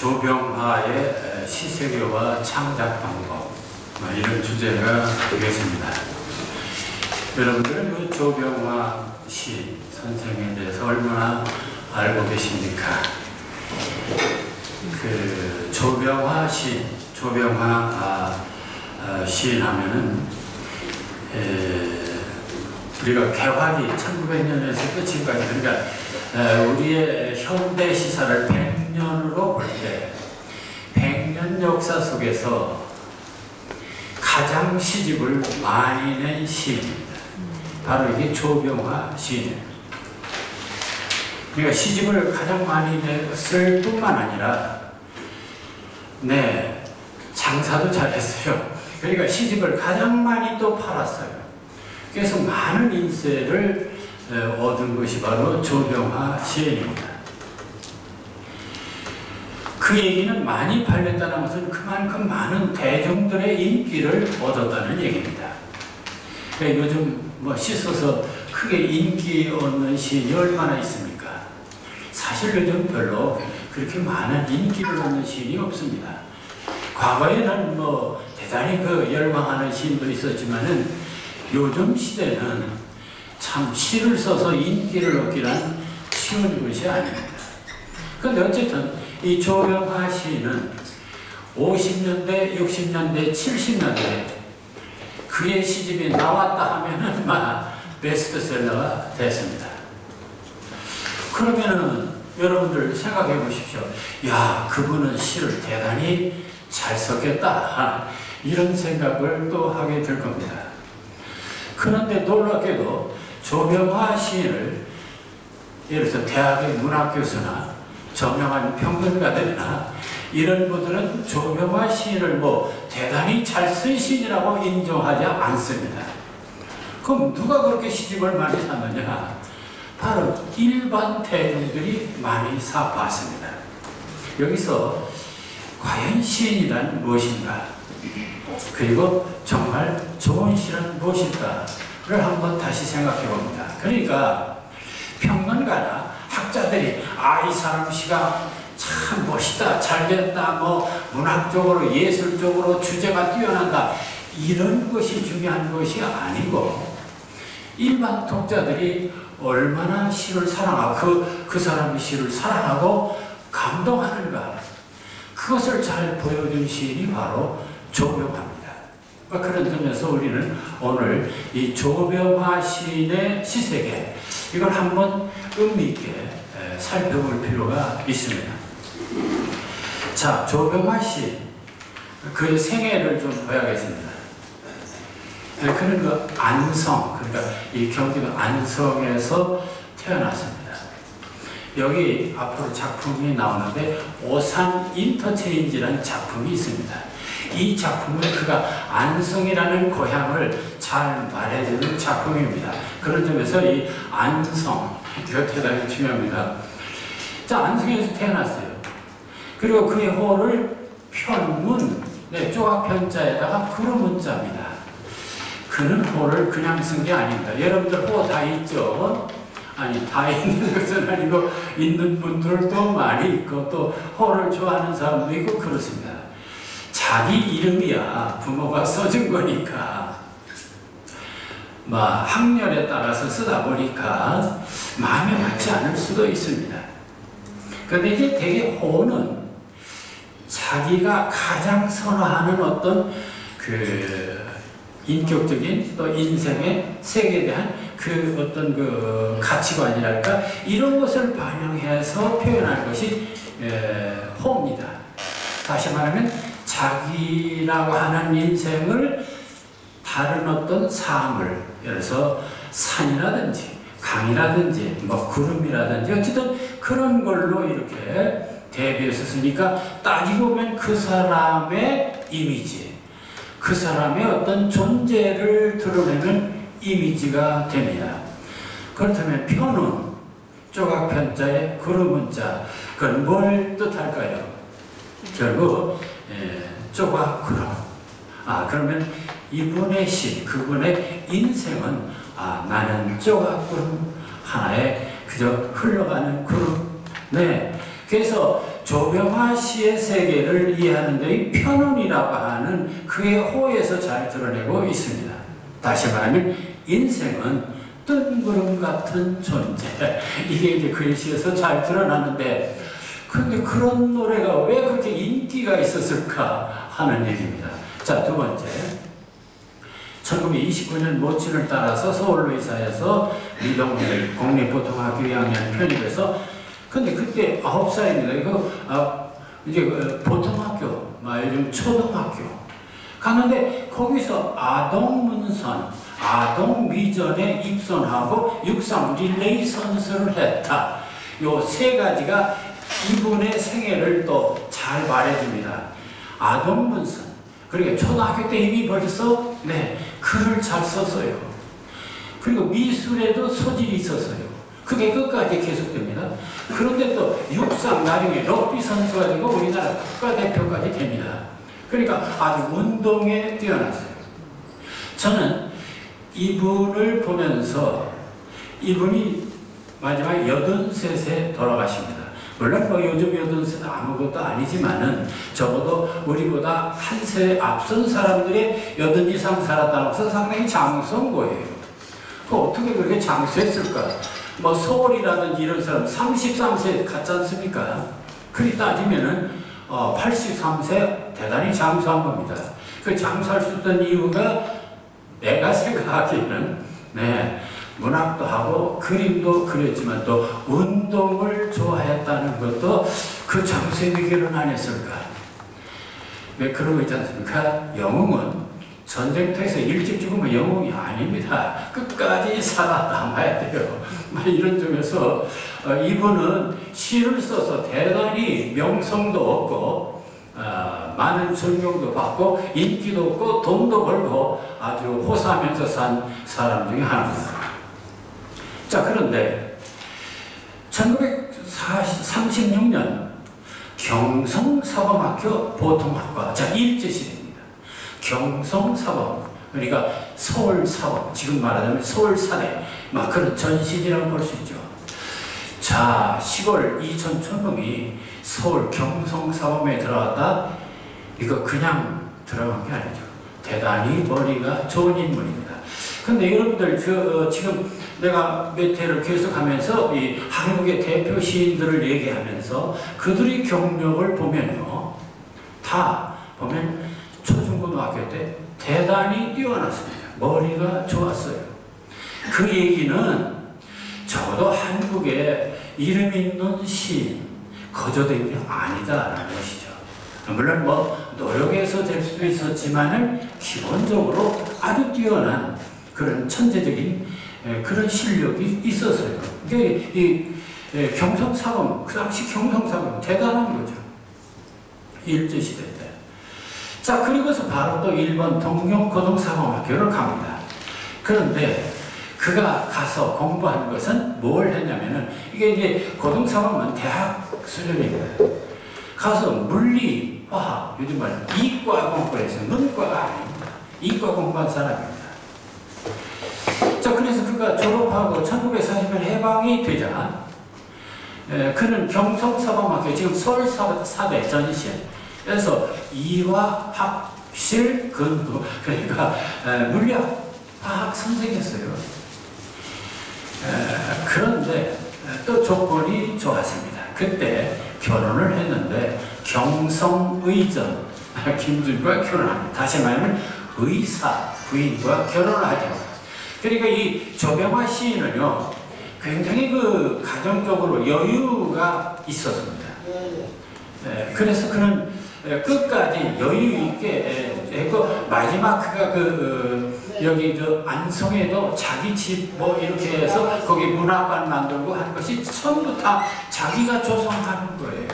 조병화의 시세계와 창작 방법, 이런 주제가 되겠습니다. 여러분들은 그 조병화 시 선생에 대해서 얼마나 알고 계십니까? 그 조병화 시, 조병화 시인 하면은 우리가 개화기 1900년에서 끝인까지, 그러니까 우리의 현대 시사를 100년으로 볼 때 100년 역사 속에서 가장 시집을 많이 낸 시인입니다. 바로 이게 조병화 시인입니다. 그러니까 시집을 가장 많이 냈을 뿐만 아니라 장사도 잘했어요. 그러니까 시집을 가장 많이 또 팔았어요. 그래서 많은 인세를 얻은 것이 바로 조병화 시인입니다. 그 얘기는 많이 팔렸다는 것은 그만큼 많은 대중들의 인기를 얻었다는 얘기입니다. 그러니까 요즘 씻어서 크게 인기 얻는 시인이 얼마나 있습니까? 사실 요즘 별로 그렇게 많은 인기를 얻는 시인이 없습니다. 과거에는 대단히 열망하는 시인도 있었지만은 요즘 시대는 참 시를 써서 인기를 얻기란 쉬운 것이 아닙니다. 그런데 어쨌든 이 조병화 시인은 50년대, 60년대, 70년대 그의 시집이 나왔다 하면은 베스트셀러가 됐습니다. 그러면은 여러분들 생각해 보십시오. 야, 그분은 시를 대단히 잘 썼겠다, 이런 생각을 또 하게 될 겁니다. 그런데 놀랍게도 조병화 시인을 예를 들어서 대학의 문학교수나 저명한 평론가들이나 이런 분들은 조병화 시인을 대단히 잘 쓴 시인이라고 인정하지 않습니다. 그럼 누가 그렇게 시집을 많이 샀느냐? 바로 일반 대중들이 많이 사봤습니다. 여기서 과연 시인이란 무엇인가? 그리고 정말 좋은 시는 무엇일까를 한번 다시 생각해 봅니다. 그러니까 평론가나 학자들이 이 사람 시가 참 멋있다, 잘됐다, 문학적으로 예술적으로 주제가 뛰어난다, 이런 것이 중요한 것이 아니고 일반 독자들이 얼마나 시를 사랑하고 그 사람의 시를 사랑하고 감동하는가, 그것을 잘 보여준 시인이 바로 조병화입니다. 그런 점에서 우리는 오늘 이 조병화 시인의 시세계, 이걸 한번 의미 있게 살펴볼 필요가 있습니다. 자, 조병화 시인, 그의 생애를 좀 봐야겠습니다. 그는 안성, 그러니까 이 경기도 안성에서 태어났습니다. 여기 앞으로 작품이 나오는데 오산 인터체인지라는 작품이 있습니다. 이 작품은 그가 안성이라는 고향을 잘 말해주는 작품입니다. 그런 점에서 이 안성, 이거 대단히 중요합니다. 자, 안성에서 태어났어요. 그리고 그의 호를 편문, 쪼각편자에다가 구름문자입니다. 그는 호를 그냥 쓴 게 아닙니다. 여러분들 호 다 있죠? 아니, 다 있는 것은 아니고 있는 분들도 많이 있고 또 호를 좋아하는 사람도 있고 그렇습니다. 자기 이름이야 부모가 써준 거니까 학렬에 따라서 쓰다 보니까 마음에 맞지 않을 수도 있습니다. 그런데 이제 대개 호는 자기가 가장 선호하는 어떤 인격적인 또 인생의 세계에 대한 어떤 가치관이랄까, 이런 것을 반영해서 표현할 것이 호입니다. 다시 말하면 자기라고 하는 인생을 다른 어떤 삶을, 예를 들어서 산이라든지 강이라든지 구름이라든지 어쨌든 그런 걸로 이렇게 대비해서 쓰니까 따지고 보면 그 사람의 이미지, 그 사람의 어떤 존재를 드러내는 이미지가 됩니다. 그렇다면 편은 쪼각편자의 구름문자, 그건 뭘 뜻할까요? 결국 쪼각구름. 그러면 이분의 시, 그분의 인생은 나는 쪼각구름 하나에 그저 흘러가는 구름. 그래서 조병화 씨의 세계를 이해하는 데 이 편운이라고 하는 그의 호에서 잘 드러내고 있습니다. 다시 말하면 인생은 뜬구름 같은 존재. 이게 이제 그의 시에서 잘 드러나는데, 그런데 그런 노래가 왜 그렇게 인기가 있었을까 하는 얘기입니다. 자, 두 번째. 1929년 모친을 따라서 서울로 이사해서 미동네 공립보통학교 2학년 편입해서, 근데 그때 9살입니다. 이거 이제 보통학교, 요즘 초등학교 가는데 거기서 아동문선, 아동미전에 입선하고 육상 릴레이 선수를 했다. 요 세 가지가 이분의 생애를 또 잘 말해줍니다. 아동문선, 그러니까 초등학교 때 이미 벌써 글을 잘 썼어요. 그리고 미술에도 소질이 있었어요. 그게 끝까지 계속됩니다. 그런데 또 육상, 나중에 럭비 선수가 되고 우리나라 국가대표까지 됩니다. 그러니까 아주 운동에 뛰어났어요. 저는 이분을 보면서, 이분이 마지막 83세 돌아가십니다. 물론 요즘 83세는 아무것도 아니지만은 적어도 우리보다 한 세 앞선 사람들의 80 이상 살았다는 것은 상당히 장수한 거예요. 어떻게 그렇게 장수했을까? 서울이라든지 이런 사람 33세 갔지 않습니까? 그리 따지면은 83세 대단히 장수한 겁니다. 그 장수할 수 있던 이유가 내가 생각하기에는 문학도 하고 그림도 그렸지만 또 운동을 좋아했다는 것도 그 장수의 비결은 아니었을까? 왜 그런 거 있지 않습니까? 영웅은 전쟁터에서 일찍 죽으면 영웅이 아닙니다. 끝까지 살아남아야 돼요. 이런 점에서 이분은 시를 써서 대단히 명성도 얻고 많은 존경도 받고 인기도 얻고 돈도 벌고 아주 호사하면서 산 사람 중에 하나입니다. 자, 그런데 1936년 경성사범학교 보통학과, 자, 일제시대입니다. 경성사범, 그러니까 서울사범, 지금 말하자면 서울사대, 그런 전신이라고 볼 수 있죠. 자, 시골 이촌촌놈이 서울 경성사범에 들어갔다? 이거 그냥 들어간 게 아니죠. 대단히 머리가 좋은 인물입니다. 근데 여러분들, 지금 내가 몇 회를 계속하면서 이 한국의 대표 시인들을 얘기하면서 그들의 경력을 보면요, 다 보면 초중고등학교 때 대단히 뛰어났습니다. 머리가 좋았어요. 그 얘기는 적어도 한국에 이름 있는 시인, 거저된 게 아니다라는 것이죠. 물론 노력해서 될 수도 있었지만은 기본적으로 아주 뛰어난 그런 천재적인 그런 실력이 있었어요. 이 경성사범, 그 당시 경성사범 대단한 거죠. 일제시대 때. 자, 그리고서 바로 또 일본 동경고등사범학교를 갑니다. 그런데 그가 가서 공부한 것은 뭘 했냐면은, 이게 이제 고등사범은 대학 수준입니다. 가서 물리, 화학, 요즘 말로 이과 공부해서 문과가 아닙니다. 이과 공부한 사람입니다. 자, 그래서 그가 졸업하고 1940년 해방이 되자 그는 경성사범학교, 지금 서울사대 전시에서 이화학실 근무, 그러니까 물리학, 화학 선생이었어요. 그런데 또 조건이 좋았습니다. 그때 결혼을 했는데 경성의전 김준과 결혼합니다. 다시 말하면 의사 부인과 결혼을 하죠. 그러니까 이 조병화 시인은요, 굉장히 그 가정적으로 여유가 있었습니다. 그래서 그는 끝까지 여유 있게 했고, 마지막 그가 여기 안성에도 자기 집 이렇게 해서 거기 문학관 만들고 한 것이 전부 다 자기가 조성하는 거예요.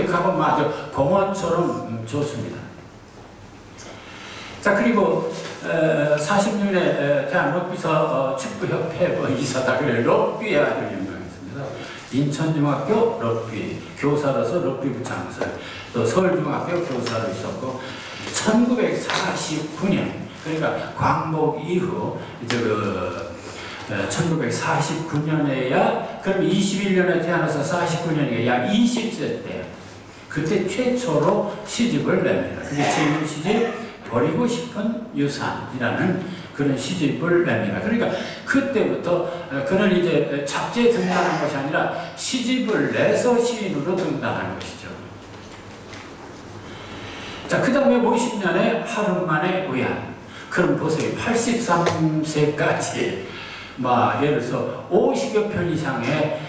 가보면 아주 공원처럼 좋습니다. 자, 그리고 40년에 대한럭비사 축구협회 이사다. 그래, 럭비에 아주 유명했습니다. 인천중학교 럭비 교사로서 럭비부 장설, 또 서울중학교 교사로 있었고, 1949년, 그러니까 광복 이후 이제 1949년에야, 그럼 21년에 태어나서 49년이니까 약 20세 때 그때 최초로 시집을 냅니다. 그게 제일 시집 버리고 싶은 유산이라는 그런 시집을 냅니다. 그러니까 그때부터 그는 이제 잡지에 등단한 것이 아니라 시집을 내서 시인으로 등단한 것이죠. 자, 그 다음에 50년에 하루만의 의안. 그럼 보세요. 83세까지 예를 들어서 50여 편 이상의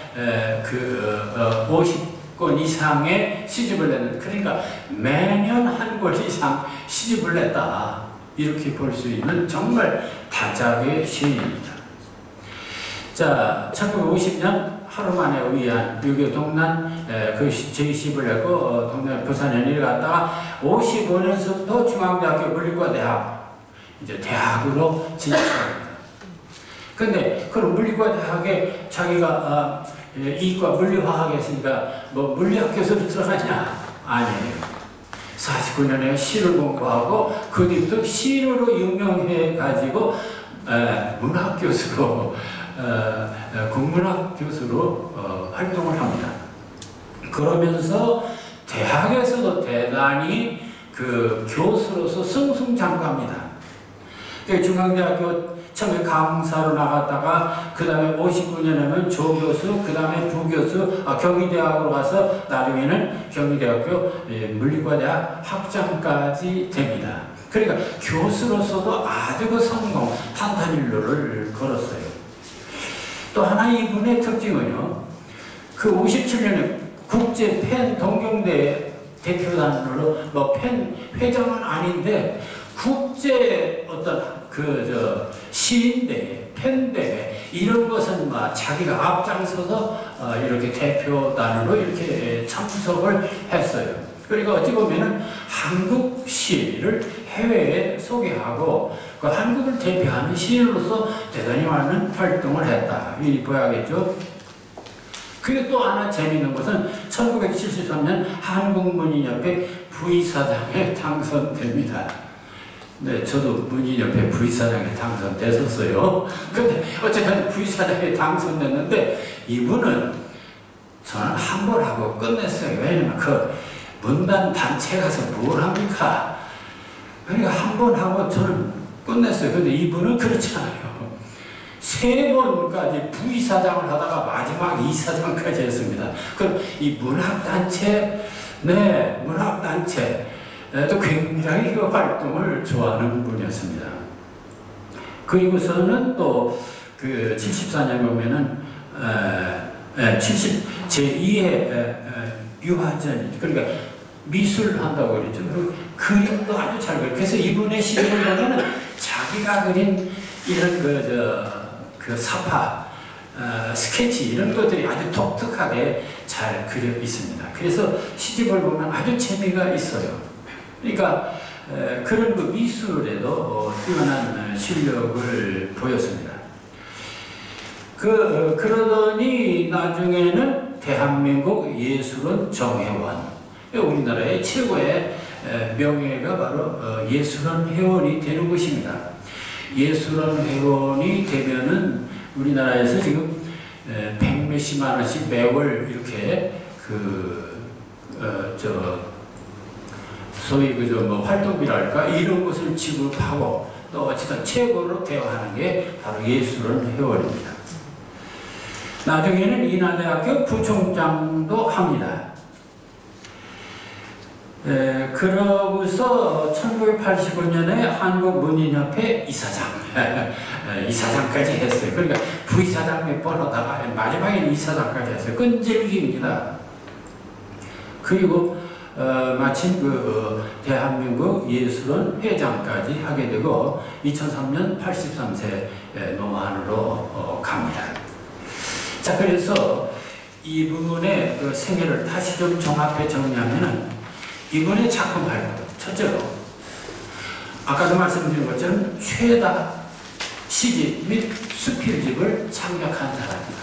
50권 이상의 시집을 내는, 그러니까 매년 한 권 이상 시집을 냈다, 이렇게 볼 수 있는 정말 다작의 시인입니다. 자, 1950년 하루만에 의한 유교동란 제20을 했고 동네 부산에 갔다가 55년서부터 중앙대학교 물리과대학 이제 대학으로 진학합니다. 근데 그럼 물리과 대학에 자기가 이과 물리화학에 했으니까 뭐 물리학 교수로 들어가냐? 아니에요. 49년에 시를 공부하고 그 뒤부터 시인으로 유명해가지고 문학 교수로 국문학 교수로 활동을 합니다. 그러면서 대학에서도 대단히 그 교수로서 승승장구합니다. 중앙대학교 처음에 강사로 나갔다가 그 다음에 59년에는 조교수, 그 다음에 부교수, 경희대학으로 가서 나중에는 경희대학교 물리과대학 학장까지 됩니다. 그러니까 교수로서도 아주 그 성공, 탄탄일로를 걸었어요. 또 하나 이분의 특징은요, 그 57년에 국제 펜 동경대 대표단으로 펜 회장은 아닌데 국제 어떤 시인대회, 펜대회 이런 것은 자기가 앞장서서 이렇게 대표단으로 이렇게 참석을 했어요. 그러니까 어찌 보면은 한국 시를 해외에 소개하고 그 한국을 대표하는 시인으로서 대단히 많은 활동을 했다, 이 봐야겠죠. 그리고 또 하나 재미있는 것은 1973년 한국문인협회 부의사장에 당선됩니다. 네, 저도 문인협회 부의사장에 당선됐었어요. 근데 어쨌든 부의사장에 당선됐는데 이분은 저는 한 번 하고 끝냈어요. 왜냐면 그 문단 단체 가서 뭘 합니까? 그러니까 한 번 하고 저는 끝냈어요. 근데 이분은 그렇지 않아요. 3번까지 부의사장을 하다가 마지막 이사장까지 했습니다. 그럼 이 문학단체, 문학단체 또 굉장히 그 활동을 좋아하는 분이었습니다. 그리고서는 또 그 74년 보면은 제2회 유화전, 그러니까 미술 한다고 그랬죠. 그리고 그림도 아주 잘 그려요. 그래서 이분의 시를 보면은 자기가 그린 이런 그 사파, 스케치 이런 것들이 아주 독특하게 잘 그려 있습니다. 그래서 시집을 보면 아주 재미가 있어요. 그러니까 그런 그 미술에도 뛰어난 실력을 보였습니다. 그러더니 나중에는 대한민국 예술원 정회원, 우리나라의 최고의 명예가 바로 예술원 회원이 되는 것입니다. 예술원 회원이 되면은 우리나라에서 지금 100몇십만 원씩 매월 이렇게 소위 활동비랄까 이런 것을 지급하고 또 어쨌든 최고로 대우하는 게 바로 예술원 회원입니다. 나중에는 인하대학교 부총장도 합니다. 그러고서 1985년에 한국문인협회 이사장까지 했어요. 그러니까 부이사장 몇 번 하다가 마지막에는 이사장까지 했어요. 끈질기입니다. 그리고 마침 대한민국 예술원 회장까지 하게 되고 2003년 83세 노안으로 갑니다. 자, 그래서 이분의 그 생애를 다시 좀 종합해 정리하면은 이분의 작품 발표, 첫째로 아까도 말씀드린 것처럼 최다 시집 및 수필집을 창작한 사람입니다.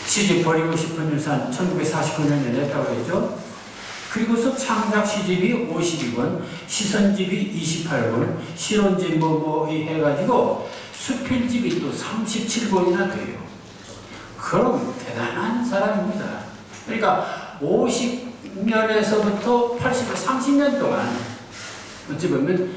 시집 버리고 싶은 유산 1949년에 냈다고 했죠. 그리고서 창작 시집이 52권, 시선집이 28권, 실론집 해가지고 수필집이 또 37권이나 돼요. 그럼 대단한 사람입니다. 그러니까 50년에서부터 80년, 30년 동안 어찌 보면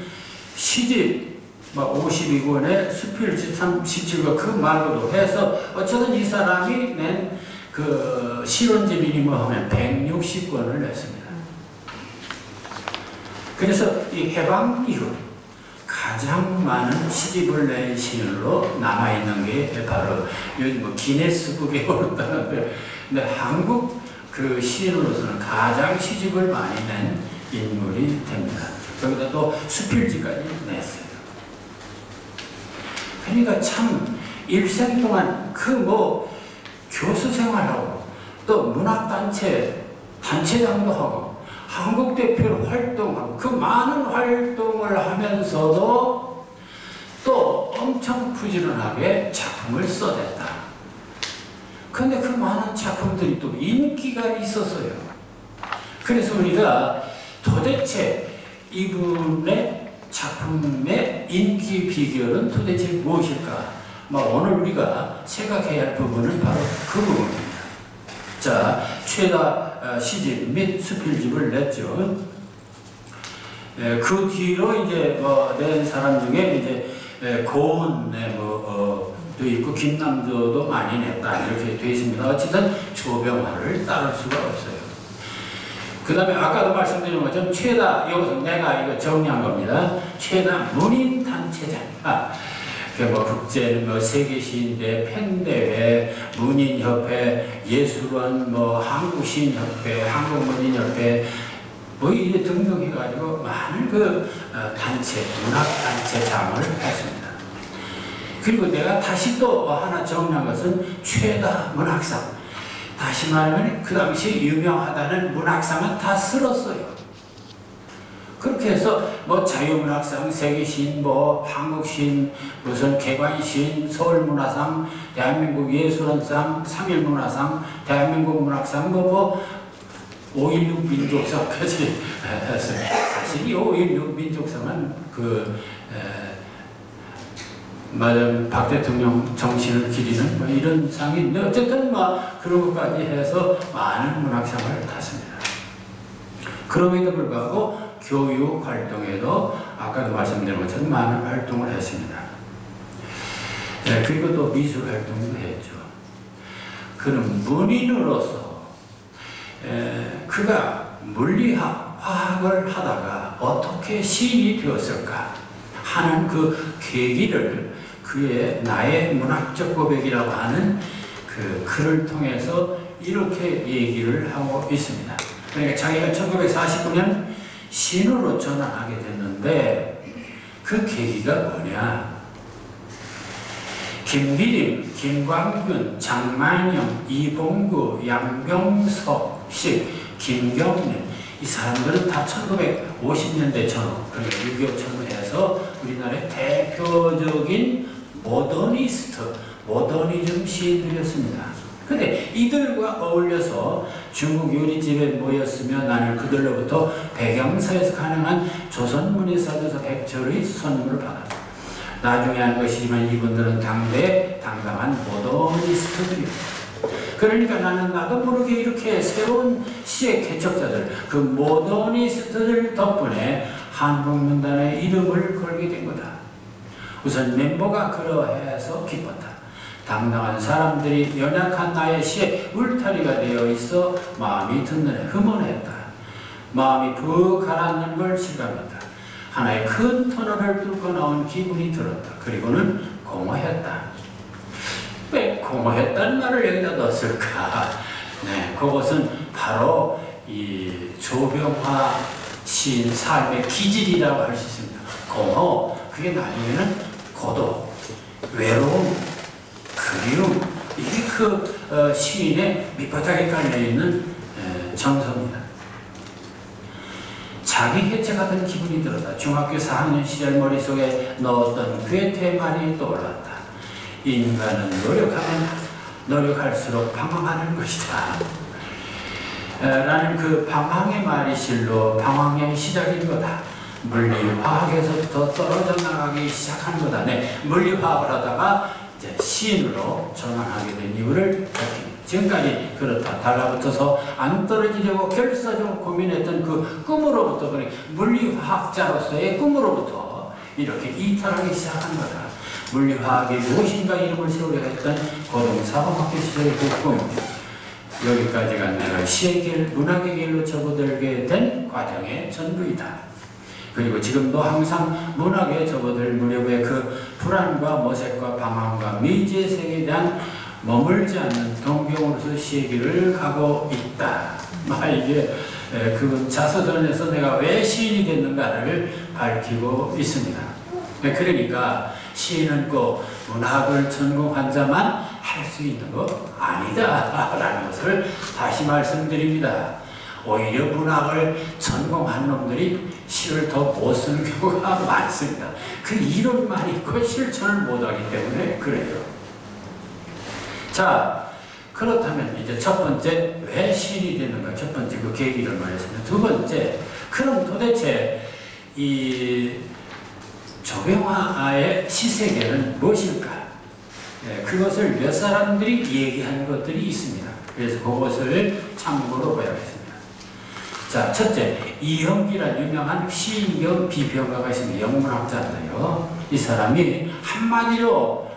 시집 52권에 수필집 37권 그 말고도 해서 어쨌든 이 사람이 낸 그 시론집이니 뭐 하면 160권을 냈습니다. 그래서 이 해방 이후 가장 많은 시집을 낸 시인으로 남아있는 게 바로 요즘 뭐 기네스북에 오른다는데, 근데 한국 그 시인으로서는 가장 시집을 많이 낸 인물이 됩니다. 거기다 또 수필집까지 냈어요. 그러니까 참 일생 동안 그 뭐 교수 생활하고 또 단체장도 하고 한국 대표로 활동하고 그 많은 활동을 하면서도 또 엄청 부지런하게 작품을 써냈다. 그런데 그 많은 작품들이 또 인기가 있었어요. 그래서 우리가 도대체 이분의 작품의 인기 비결은 도대체 무엇일까? 오늘 우리가 생각해야 할 부분은 바로 그 부분입니다. 자, 최다 시집 및 수필집을 냈죠. 그 뒤로 이제 낸 사람 중에 이제 고은에 또 있고 김남조도 많이 냈다 이렇게 되어 있습니다. 어쨌든 조병화를 따를 수가 없어요. 그 다음에 아까도 말씀드린 것처럼 최다, 이것은 내가 이거 정리한 겁니다. 최다 문인단체장. 국제는 세계시인대, 팬대회, 문인협회, 예술원, 한국시인협회, 한국문인협회, 이게 등등 해가지고 많은 그 단체, 문학단체장을 했습니다. 그리고 내가 다시 또 하나 정리한 것은 최다 문학상. 다시 말하면 그 당시 유명하다는 문학상은 다 쓸었어요. 그렇게 해서 자유문학상, 세계시인, 한국시인, 무슨 개관시인, 서울문화상, 대한민국 예술원상, 3.1문화상, 대한민국 문학상, 5.16 민족상까지 했어요. 사실 이 5.16 민족상은 박 대통령 정신을 기리는 이런 상인데 어쨌든 그런 것까지 해서 많은 문학상을 탔습니다. 그럼에도 불구하고 교육 활동에도 아까도 말씀드린 것처럼 많은 활동을 했습니다. 그리고 또 미술 활동도 했죠. 그는 문인으로서 그가 물리학, 화학을 하다가 어떻게 시인이 되었을까 하는 그 계기를 그의 나의 문학적 고백이라고 하는 그 글을 통해서 이렇게 얘기를 하고 있습니다. 그러니까 자기가 1949년 시인으로 전환하게 됐는데 그 계기가 뭐냐? 김기림, 김광균, 장만영, 이봉구, 양병섭식, 김경림 이 사람들은 다 1950년대 전후, 그러니까 6.25 전후에서 우리나라의 대표적인 모더니즘 시인들이었습니다. 근데 이들과 어울려서 중국 요리집에 모였으면 나는 그들로부터 백양사에서 가능한 조선문예사도서 100절의 선물을 받았다. 나중에 한 것이지만 이분들은 당대의 당당한 모더니스트들이었다. 그러니까 나도 모르게 이렇게 새로운 시의 개척자들, 그 모더니스트들 덕분에 한국문단의 이름을 걸게 된 거다. 우선 멤버가 그러해서 기뻤다. 당당한 사람들이 연약한 나의 시에 울타리가 되어 있어 마음이 든든해 흠원했다. 마음이 푹 가라앉는 걸 실감했다. 하나의 큰 터널을 뚫고 나온 기분이 들었다. 그리고는 공허했다. 왜 공허했다는 말을 여기다 넣었을까? 그것은 바로 이 조병화 시인 삶의 기질이라고 할 수 있습니다. 공허, 그게 나중에는 고독, 외로움, 그리움, 이게 그 시인의 밑바닥에 깔려있는 정서입니다. 자기 해체같은 기분이 들었다. 중학교 4학년 시절 머릿속에 넣었던 괴테의 말이 떠올랐다. 인간은 노력하면 노력할수록 방황하는 것이다. 라는 그 방황의 말이 실로 방황의 시작인 거다. 물리화학에서부터 떨어져 나가기 시작한 거다. 물리화학을 하다가 이제 시인으로 전환하게 된 이유를 밝힙니다. 지금까지 그렇다. 달라붙어서 안 떨어지려고 결사적으로 고민했던 그 꿈으로부터, 그래 물리화학자로서의 꿈으로부터 이렇게 이탈하기 시작한 거다. 물리화학이 무엇인가 이름을 세우려 했던 고등사범학교 시절의 그 꿈. 여기까지가 내가 시의 길, 문학의 길로 접어들게 된 과정의 전부이다. 그리고 지금도 항상 문학에 접어들 무렵의 그 불안과 모색과 방황과 미지의 세계에 대한 머물지 않는 동경으로서 시의 길을 가고 있다. 이게 그 자서전에서 내가 왜 시인이 됐는가를 밝히고 있습니다. 그러니까 시인은 꼭 문학을 전공한 자만 할 수 있는 거 아니다 라는 것을 다시 말씀드립니다. 오히려 문학을 전공한 놈들이 시를 더 못 쓰는 경우가 많습니다. 그 이론만 있고 실천을 못하기 때문에 그래요. 자, 그렇다면 이제 첫 번째 왜 시인이 되는가, 첫 번째 그 계기를 말했습니다. 두 번째, 그럼 도대체 이 조병화의 시세계는 무엇일까? 그것을 몇 사람들이 얘기한 것들이 있습니다. 그래서 그것을 참고로 봐야겠습니다. 자, 첫째, 이형기란 유명한 시인 겸 비평가가 있습니다. 영문학자인데요. 이 사람이 한마디로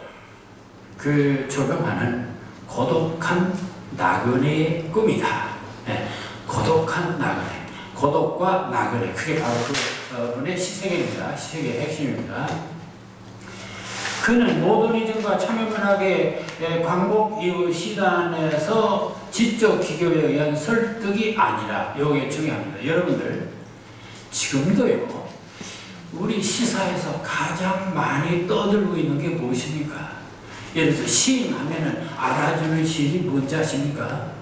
그 조병화는 고독한 나그네의 꿈이다. 고독한 나그네. 고독과 나그네. 그게 바로 그 분의 시세계입니다. 시세계의 핵심입니다. 그는 모더니즘과 참여문학의 광복 이후 시단에서 지적 기교에 의한 설득이 아니라, 이게 중요합니다. 여러분들, 지금도요, 우리 시사에서 가장 많이 떠들고 있는 게 무엇입니까? 예를 들어서 시인 하면은 알아주는 시인이 뭔지 아십니까?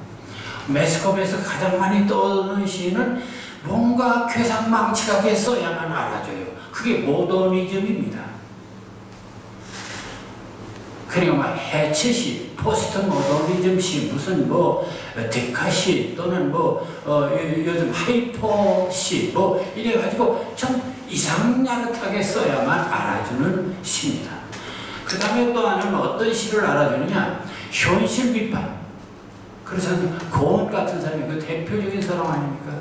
매스컴에서 가장 많이 떠드는 시인은 뭔가 괴상망측하게 써야만 알아줘요. 그게 모더니즘입니다. 그러니까 막 해체시, 포스트 모더니즘 시, 무슨 뭐 데카시 또는 뭐 요즘 하이퍼 시 뭐 이래가지고 참 이상야릇하게 써야만 알아주는 시입니다. 그 다음에 또 하나는 어떤 시를 알아주느냐? 현실 비판. 그래서 고은 같은 사람이 그 대표적인 사람 아닙니까?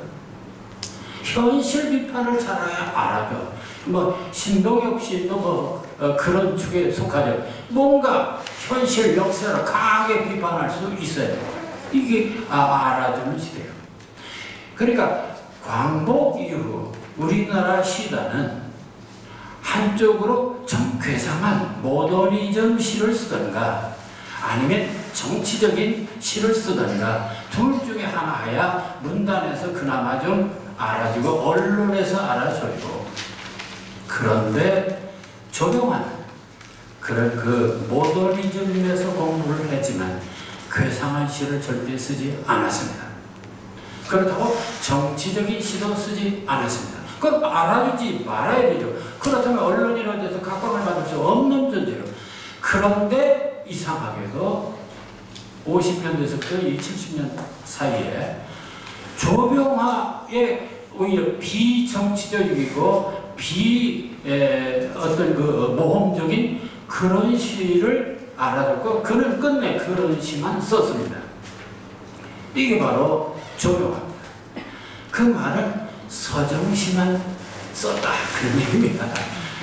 현실 비판을 잘해야 알아줘. 뭐 신동엽 씨도 뭐 그런 축에 속하죠. 뭔가 현실 역사를 강하게 비판할 수 있어요. 이게 알아주는 시대예요. 그러니까 광복 이후 우리나라 시단은 한쪽으로 좀 괴상한 모더니즘 시를 쓰던가 아니면 정치적인 시를 쓰던가 둘 중에 하나야 문단에서 그나마 좀 알아주고 언론에서 알아주고. 그런데 조병화는 그런 그 모더니즘에서 공부를 했지만 괴상한 시를 절대 쓰지 않았습니다. 그렇다고 정치적인 시도 쓰지 않았습니다. 그럼 알아주지 말아야 되죠. 그렇다면 언론이라는 데서 각광을 받을 수 없는 존재로. 그런데 이상하게도 50년대에서부터 70년 사이에 조병화의 오히려 비정치적이고 어떤 그 모험적인 그런 시를 알아듣고 그는 끝내 그런 시만 썼습니다. 이게 바로 조병화입니다. 그 말은 서정시만 썼다 그런 얘기입니다.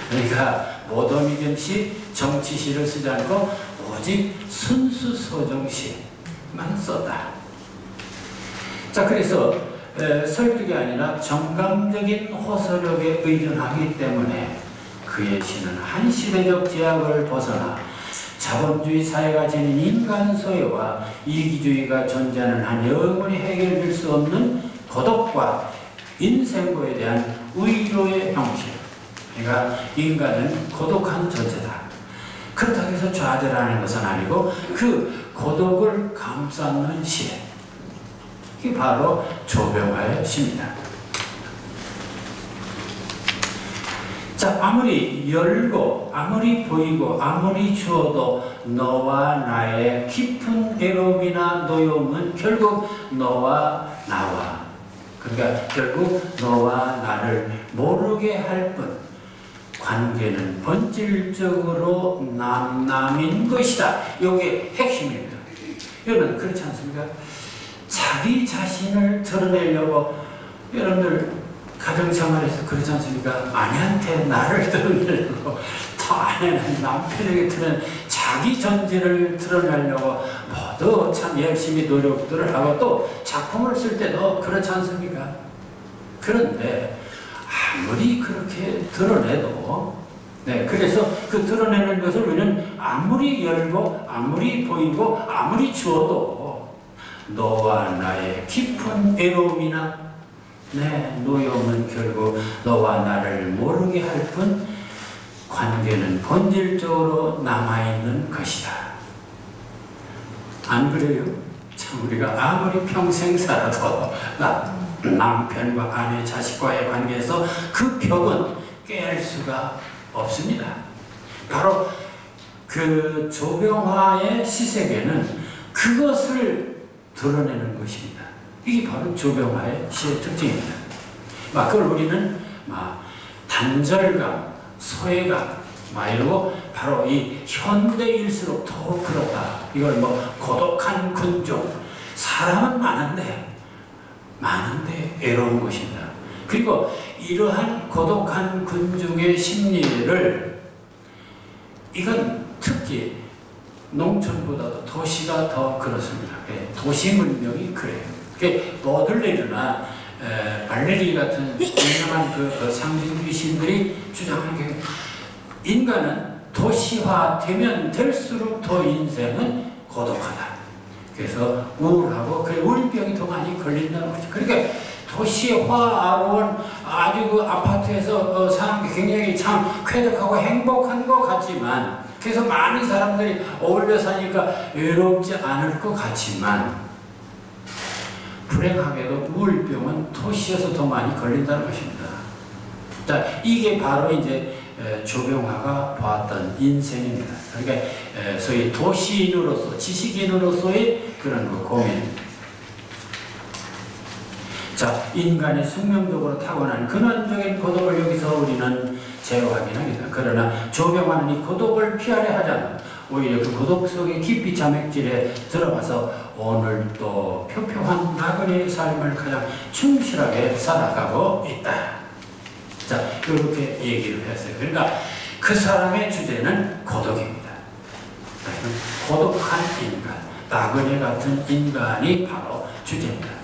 그러니까 모더니즘 시, 정치시를 쓰지 않고 오직 순수 서정시만 썼다. 자, 그래서 설득이 아니라 정강적인 호소력에 의존하기 때문에 그의 시는 한 시대적 제약을 벗어나 자본주의 사회가 지닌 인간 소외와 이기주의가 존재하는 한 영원히 해결될 수 없는 고독과 인생고에 대한 위로의 형식. 그러니까 인간은 고독한 존재다. 그렇다고 해서 좌절하는 것은 아니고 그 고독을 감싸는 시. 이게 바로 조병화의 시입니다. 자, 아무리 열고 아무리 보이고 아무리 주어도 너와 나의 깊은 애로움이나 노여움은 결국 너와 나와, 그러니까 결국 너와 나를 모르게 할 뿐 관계는 본질적으로 남남인 것이다. 이게 핵심입니다. 여러분 그렇지 않습니까? 자기 자신을 드러내려고 여러분들 가정생활에서 그렇지 않습니까? 아내한테 나를 드러내려고 또 아내는 남편에게 자기 존재를 드러내려고 모두 참 열심히 노력들을 하고 또 작품을 쓸 때도 그렇지 않습니까? 그런데 아무리 그렇게 드러내도 그래서 그 드러내는 것을 우리는 아무리 열고 아무리 보이고 아무리 주어도 너와 나의 깊은 애로움이나 노여움은 결국 너와 나를 모르게 할 뿐 관계는 본질적으로 남아있는 것이다. 안 그래요? 참 우리가 아무리 평생 살아도 남편과 아내, 자식과의 관계에서 그 벽은 깰 수가 없습니다. 바로 그 조병화의 시색에는 그것을 드러내는 것입니다. 이게 바로 조병화의 시의 특징입니다. 그걸 우리는 단절감, 소외감, 이러고 바로 이 현대일수록 더욱 그렇다. 이걸 고독한 군중, 사람은 많은데 애로운 것입니다. 그리고 이러한 고독한 군중의 심리를 이건 특히 농촌보다도 도시가 더 그렇습니다. 도시 문명이 그래요. 보들레르나 발레리 같은 유명한 그 상징 귀신들이 주장하는 게 인간은 도시화되면 될수록 더 인생은 고독하다. 그래서 우울하고 그 우울병이 더 많이 걸린다는 거죠. 그러니까 도시화하고는 아주 그 아파트에서 사는 게 굉장히 참 쾌적하고 행복한 것 같지만 그래서 많은 사람들이 어울려 사니까 외롭지 않을 것 같지만 불행하게도 우울병은 도시에서 더 많이 걸린다는 것입니다. 자, 이게 바로 이제 조병화가 보았던 인생입니다. 그러니까 소위 도시인으로서, 지식인으로서의 그런 그 고민. 자, 인간의 숙명적으로 타고난 근원적인 고독을 여기서 우리는 재확인합니다. 그러나 조병화는 이 고독을 피하려 하잖아. 오히려 그 고독 속에 깊이 자맥질에 들어가서 오늘도 표표한 나그네의 삶을 가장 충실하게 살아가고 있다. 자, 이렇게 얘기를 했어요. 그러니까 그 사람의 주제는 고독입니다. 고독한 인간, 나그네 같은 인간이 바로 주제입니다.